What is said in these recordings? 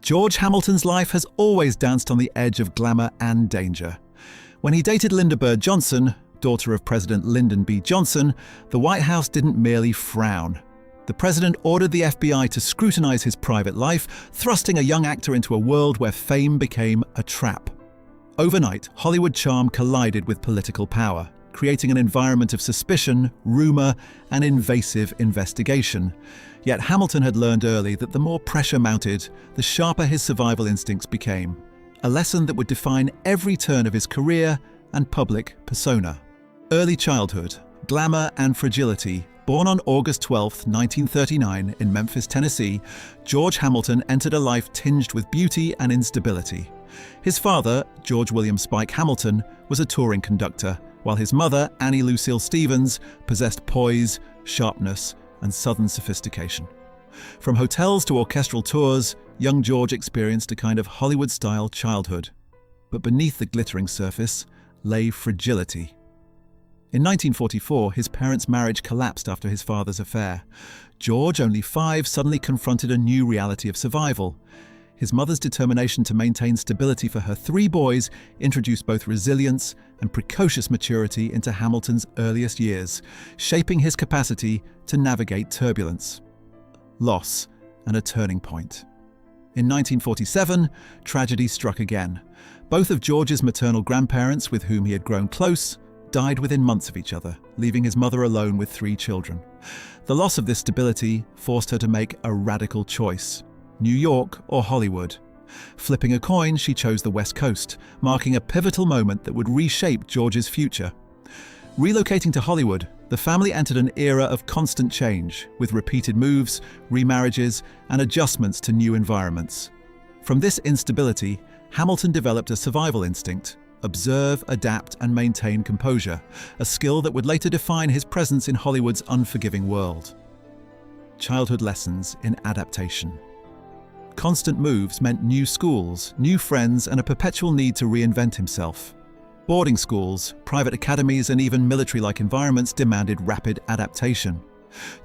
George Hamilton's life has always danced on the edge of glamour and danger. When he dated Lynda Bird Johnson, daughter of President Lyndon B. Johnson, the White House didn't merely frown. The president ordered the FBI to scrutinize his private life, thrusting a young actor into a world where fame became a trap. Overnight, Hollywood charm collided with political power, creating an environment of suspicion, rumor, and invasive investigation. Yet Hamilton had learned early that the more pressure mounted, the sharper his survival instincts became. A lesson that would define every turn of his career and public persona. Early childhood, glamour and fragility. Born on August 12, 1939 in Memphis, Tennessee, George Hamilton entered a life tinged with beauty and instability. His father, George William Spike Hamilton, was a touring conductor, while his mother, Annie Lucille Stevens, possessed poise, sharpness, and southern sophistication. From hotels to orchestral tours, young George experienced a kind of Hollywood-style childhood. But beneath the glittering surface lay fragility. In 1944, his parents' marriage collapsed after his father's affair. George, only 5, suddenly confronted a new reality of survival. His mother's determination to maintain stability for her 3 boys introduced both resilience and precocious maturity into Hamilton's earliest years, shaping his capacity to navigate turbulence, loss, and a turning point. In 1947, tragedy struck again. Both of George's maternal grandparents, with whom he had grown close, died within months of each other, leaving his mother alone with 3 children. The loss of this stability forced her to make a radical choice: New York or Hollywood. Flipping a coin, she chose the West Coast, marking a pivotal moment that would reshape George's future. Relocating to Hollywood, the family entered an era of constant change, with repeated moves, remarriages, and adjustments to new environments. From this instability, Hamilton developed a survival instinct: observe, adapt, and maintain composure, a skill that would later define his presence in Hollywood's unforgiving world. Childhood lessons in adaptation. Constant moves meant new schools, new friends, and a perpetual need to reinvent himself. Boarding schools, private academies, and even military-like environments demanded rapid adaptation.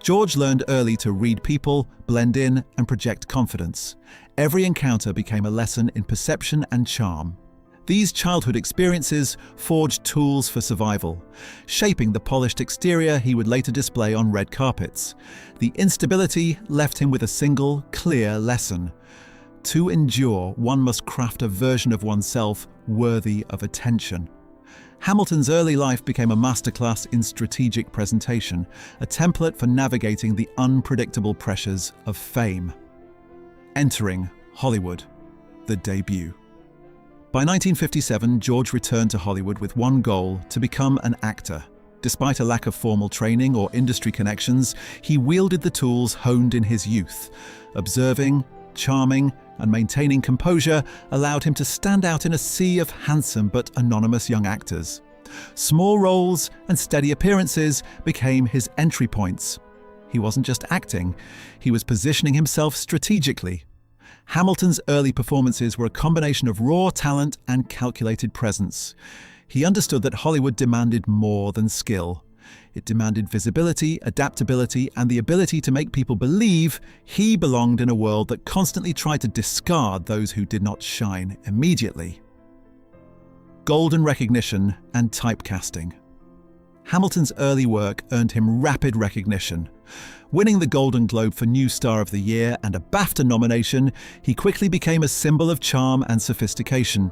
George learned early to read people, blend in, and project confidence. Every encounter became a lesson in perception and charm. These childhood experiences forged tools for survival, shaping the polished exterior he would later display on red carpets. The instability left him with a single, clear lesson: to endure, one must craft a version of oneself worthy of attention. Hamilton's early life became a masterclass in strategic presentation, a template for navigating the unpredictable pressures of fame. Entering Hollywood, the debut. By 1957, George returned to Hollywood with one goal: to become an actor. Despite a lack of formal training or industry connections, he wielded the tools honed in his youth. Observing, charming, and maintaining composure allowed him to stand out in a sea of handsome but anonymous young actors. Small roles and steady appearances became his entry points. He wasn't just acting, he was positioning himself strategically. Hamilton's early performances were a combination of raw talent and calculated presence. He understood that Hollywood demanded more than skill. It demanded visibility, adaptability, and the ability to make people believe he belonged in a world that constantly tried to discard those who did not shine immediately. Golden recognition and typecasting. Hamilton's early work earned him rapid recognition. Winning the Golden Globe for New Star of the Year and a BAFTA nomination, he quickly became a symbol of charm and sophistication.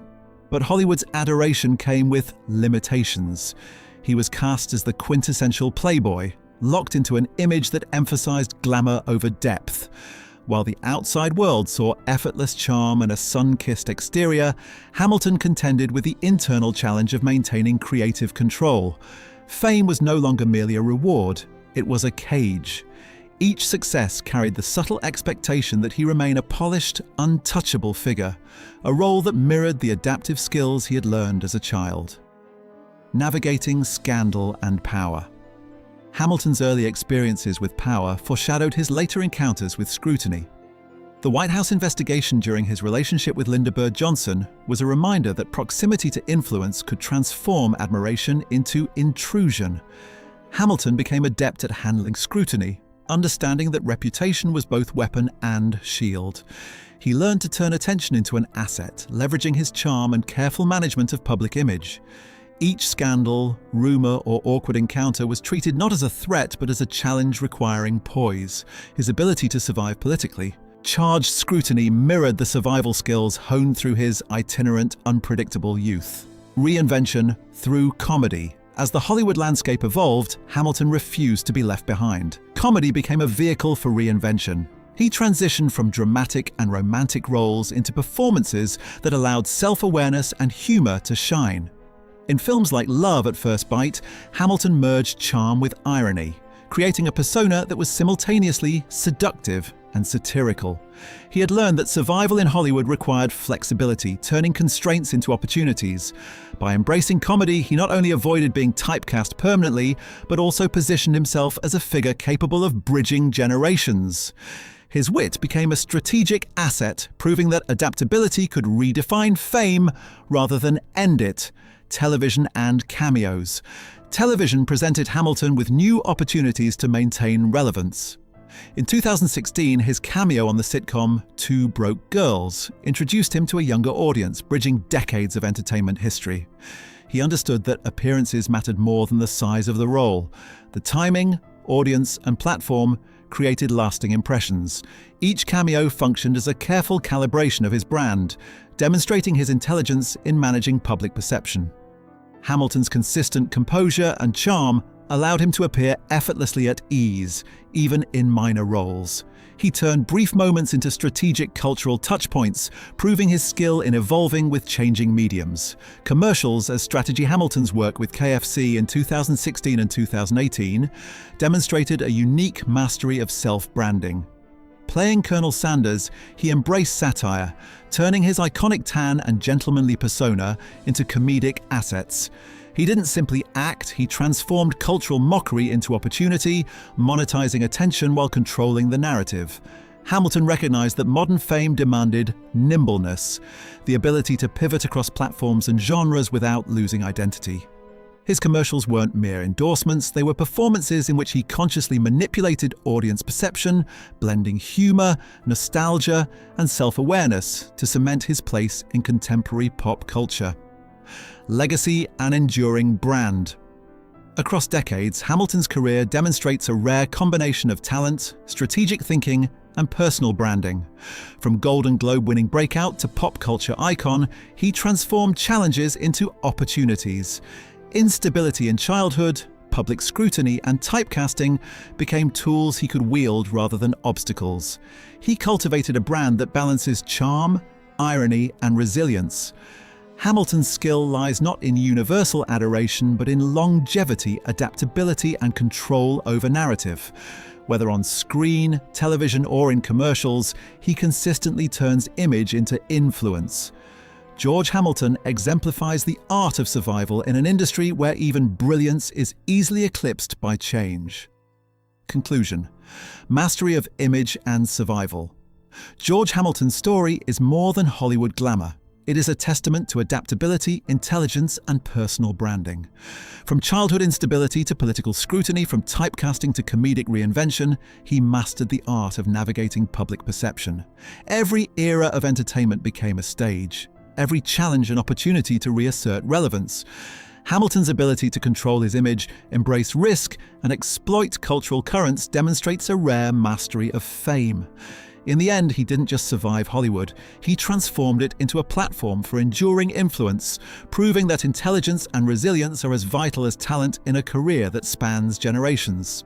But Hollywood's adoration came with limitations. He was cast as the quintessential playboy, locked into an image that emphasized glamour over depth. While the outside world saw effortless charm and a sun-kissed exterior, Hamilton contended with the internal challenge of maintaining creative control. Fame was no longer merely a reward, it was a cage. Each success carried the subtle expectation that he remain a polished, untouchable figure, a role that mirrored the adaptive skills he had learned as a child. Navigating scandal and power. Hamilton's early experiences with power foreshadowed his later encounters with scrutiny. The White House investigation during his relationship with Lynda Bird Johnson was a reminder that proximity to influence could transform admiration into intrusion. Hamilton became adept at handling scrutiny, understanding that reputation was both weapon and shield. He learned to turn attention into an asset, leveraging his charm and careful management of public image. Each scandal, rumor, or awkward encounter was treated not as a threat but as a challenge requiring poise, his ability to survive politically. Charged scrutiny mirrored the survival skills honed through his itinerant, unpredictable youth. Reinvention through comedy. As the Hollywood landscape evolved, Hamilton refused to be left behind. Comedy became a vehicle for reinvention. He transitioned from dramatic and romantic roles into performances that allowed self-awareness and humor to shine. In films like Love at First Bite, Hamilton merged charm with irony, creating a persona that was simultaneously seductive and satirical. He had learned that survival in Hollywood required flexibility, turning constraints into opportunities. By embracing comedy, he not only avoided being typecast permanently, but also positioned himself as a figure capable of bridging generations. His wit became a strategic asset, proving that adaptability could redefine fame rather than end it. Television and cameos. Television presented Hamilton with new opportunities to maintain relevance. In 2016, his cameo on the sitcom Two Broke Girls introduced him to a younger audience, bridging decades of entertainment history. He understood that appearances mattered more than the size of the role. The timing, audience, and platform created lasting impressions. Each cameo functioned as a careful calibration of his brand, demonstrating his intelligence in managing public perception. Hamilton's consistent composure and charm allowed him to appear effortlessly at ease, even in minor roles. He turned brief moments into strategic cultural touchpoints, proving his skill in evolving with changing mediums. Commercials, as Strategy Hamilton's work with KFC in 2016 and 2018, demonstrated a unique mastery of self-branding. Playing Colonel Sanders, he embraced satire, turning his iconic tan and gentlemanly persona into comedic assets. He didn't simply act, he transformed cultural mockery into opportunity, monetizing attention while controlling the narrative. Hamilton recognized that modern fame demanded nimbleness, the ability to pivot across platforms and genres without losing identity. His commercials weren't mere endorsements, they were performances in which he consciously manipulated audience perception, blending humor, nostalgia, and self-awareness to cement his place in contemporary pop culture. Legacy and enduring brand. Across decades, Hamilton's career demonstrates a rare combination of talent, strategic thinking, and personal branding. From Golden Globe-winning breakout to pop culture icon, he transformed challenges into opportunities. Instability in childhood, public scrutiny, and typecasting became tools he could wield rather than obstacles. He cultivated a brand that balances charm, irony, and resilience. Hamilton's skill lies not in universal adoration, but in longevity, adaptability, and control over narrative. Whether on screen, television, or in commercials, he consistently turns image into influence. George Hamilton exemplifies the art of survival in an industry where even brilliance is easily eclipsed by change. Conclusion: mastery of image and survival. George Hamilton's story is more than Hollywood glamour. It is a testament to adaptability, intelligence, and personal branding. From childhood instability to political scrutiny, from typecasting to comedic reinvention, he mastered the art of navigating public perception. Every era of entertainment became a stage. Every challenge an opportunity to reassert relevance. Hamilton's ability to control his image, embrace risk, and exploit cultural currents demonstrates a rare mastery of fame. In the end, he didn't just survive Hollywood, he transformed it into a platform for enduring influence, proving that intelligence and resilience are as vital as talent in a career that spans generations.